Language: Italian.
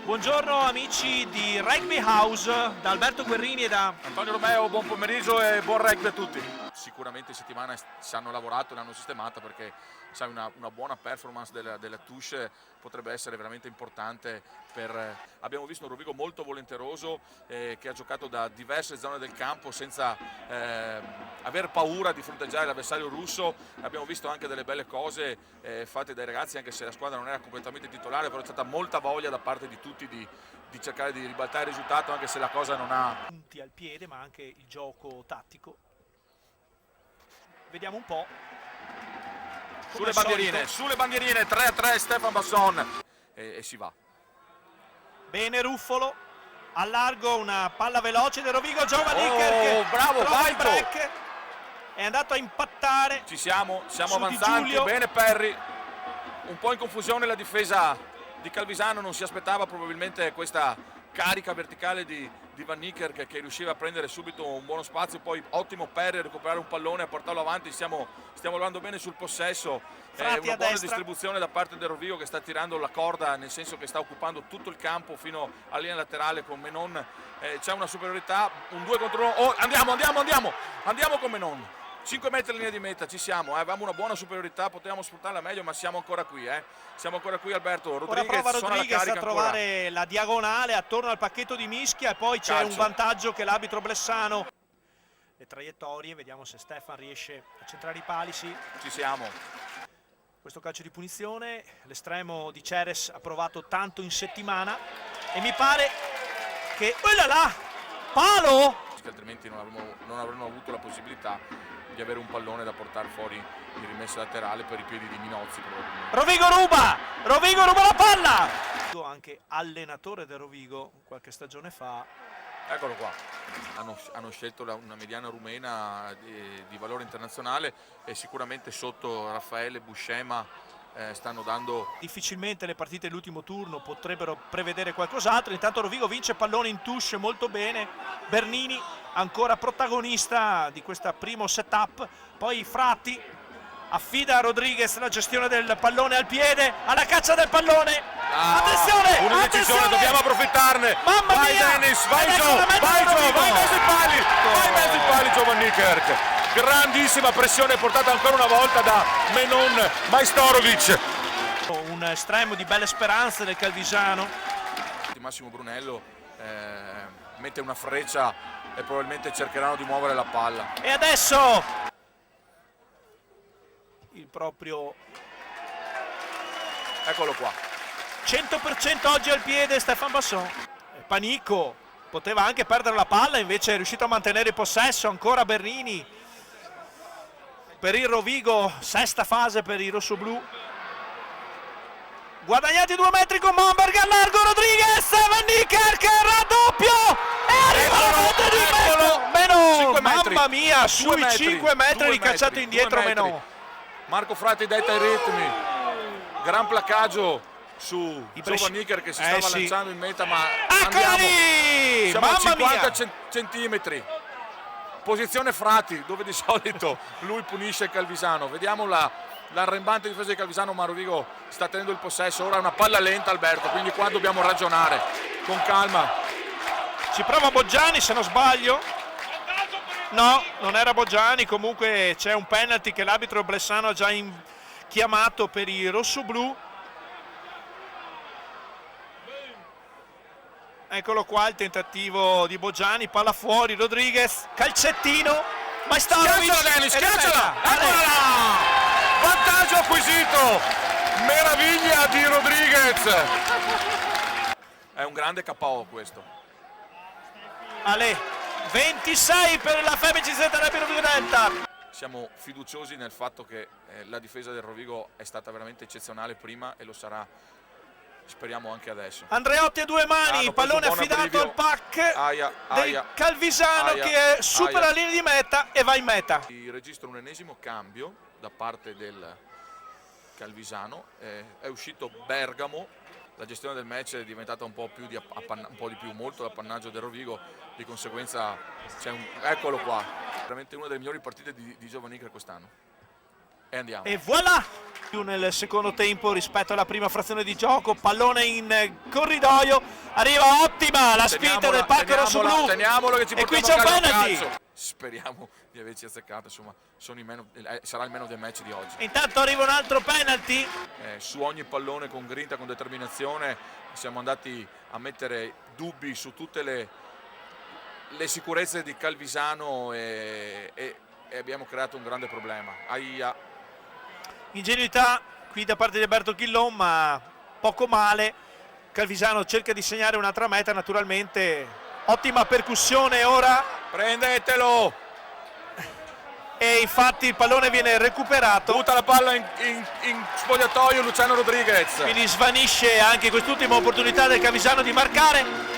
Buongiorno amici di Rugby House, da Alberto Guerrini e da Antonio Romeo, buon pomeriggio e buon rugby a tutti. Sicuramente in settimana ci hanno lavorato e l'hanno sistemata perché sai, una buona performance della Touche potrebbe essere veramente importante. Abbiamo visto un Rovigo molto volenteroso che ha giocato da diverse zone del campo senza aver paura di fronteggiare l'avversario russo. Abbiamo visto anche delle belle cose fatte dai ragazzi, anche se la squadra non era completamente titolare, però c'è stata molta voglia da parte di tutti di cercare di ribaltare il risultato, anche se la cosa non ha punti al piede, ma anche il gioco tattico. Vediamo un po'. Sulle bandierine, 3-3 Stefan Basson e si va. Bene Ruffolo, al largo una palla veloce del Rovigo, Giovaniker bravo Baito, è andato a impattare. Ci siamo avanzanti, bene Perry, un po' in confusione la difesa di Calvisano, non si aspettava probabilmente questa carica verticale di Van Niekerk che riusciva a prendere subito un buono spazio, poi ottimo Perry a recuperare un pallone, a portarlo avanti. Stiamo lavorando bene sul possesso, una buona destra. distribuzione da parte del Rovigo che sta tirando la corda, nel senso che sta occupando tutto il campo fino alla linea laterale con Menon. C'è una superiorità, un 2 contro 1. Andiamo con Menon. 5 metri in linea di meta, ci siamo, avevamo una buona superiorità, potevamo sfruttarla meglio, ma siamo ancora qui, siamo ancora qui. Alberto Rodriguez, ora prova Rodriguez a trovare ancora la diagonale attorno al pacchetto di Mischia e poi c'è un vantaggio che l'arbitro Blessano. Le traiettorie, vediamo se Stefan riesce a centrare i pali. Sì, ci siamo. Questo calcio di punizione, l'estremo di Ceres ha provato tanto in settimana e mi pare che... oh là là, palo! Altrimenti non avremmo avuto la possibilità di avere un pallone da portare fuori in rimessa laterale per i piedi di Minozzi probabilmente. Rovigo ruba la palla! Anche allenatore del Rovigo qualche stagione fa. Eccolo qua, hanno scelto una mediana rumena di valore internazionale e sicuramente sotto Raffaele Buscema stanno dando... Difficilmente le partite dell'ultimo turno potrebbero prevedere qualcos'altro. Intanto Rovigo vince pallone in touche molto bene. Bernini ancora protagonista di questo primo setup. Poi Fratti affida a Rodriguez la gestione del pallone al piede, alla caccia del pallone. Attenzione! Una decisione, dobbiamo approfittarne. Mamma vai mia! Dennis, vai Gio, vai in mezzo ai pali Giovanni Niekerk. Grandissima pressione portata ancora una volta da Menon Majstorovic. Un estremo di belle speranze del Calvisano. Massimo Brunello mette una freccia e probabilmente cercheranno di muovere la palla. E adesso il proprio... eccolo qua. 100% oggi al piede Stefan Basson. Panico, poteva anche perdere la palla, invece è riuscito a mantenere il possesso. Ancora Bernini. Per il Rovigo, sesta fase per i rossoblù. Guadagnati 2 metri con Momberg al largo, Rodriguez, Van Niekerk, raddoppio! E arriva la rete di Menon! Mamma mia, sui 5 metri ricacciato indietro Menon. Marco Fratti detta i ritmi. Gran placaggio su Van Niekerk che si stava lanciando in meta, ma siamo a 50 centimetri. Posizione Fratti, dove di solito lui punisce Calvisano. Vediamo l'arrembante difesa di Calvisano, ma Rovigo sta tenendo il possesso. Ora è una palla lenta Alberto, quindi qua dobbiamo ragionare con calma. Ci prova Boggiani se non sbaglio. No, non era Boggiani, comunque c'è un penalty che l'arbitro Blessano ha già chiamato per i rossoblù. Eccolo qua il tentativo di Boggiani, palla fuori, Rodriguez, calcettino, Majstorovic, schiacciala, eccola là! Vantaggio acquisito, meraviglia di Rodriguez. È un grande KO questo. Ale, 26 per la FMCZ Rugby Rovigo Delta. Siamo fiduciosi nel fatto che la difesa del Rovigo è stata veramente eccezionale prima e lo sarà, speriamo, anche adesso. Andreotti a 2 mani, pallone affidato al pack del Calvisano che supera la linea di meta e va in meta. Registro un ennesimo cambio da parte del Calvisano, è uscito Bergamo, la gestione del match è diventata molto d'appannaggio del Rovigo, di conseguenza eccolo qua, veramente una delle migliori partite di Giovanni Niekerk quest'anno. E andiamo. E voilà! più nel secondo tempo rispetto alla prima frazione di gioco. Pallone in corridoio, arriva Ottima la spinta del Parco Rossoblu teniamolo che ci e qui portiamo c'è un a casa penalty. calcio. Speriamo di averci azzeccato, insomma sono sarà il meno dei match di oggi. Intanto arriva un altro penalty. Su ogni pallone con grinta, con determinazione siamo andati a mettere dubbi su tutte le sicurezze di Calvisano e abbiamo creato un grande problema. Ingenuità qui da parte di Alberto Chillon, ma poco male. Calvisano cerca di segnare un'altra meta, naturalmente. Ottima percussione ora. Prendetelo! E infatti il pallone viene recuperato. Butta la palla in spogliatoio Luciano Rodriguez. Quindi svanisce anche quest'ultima opportunità del Calvisano di marcare.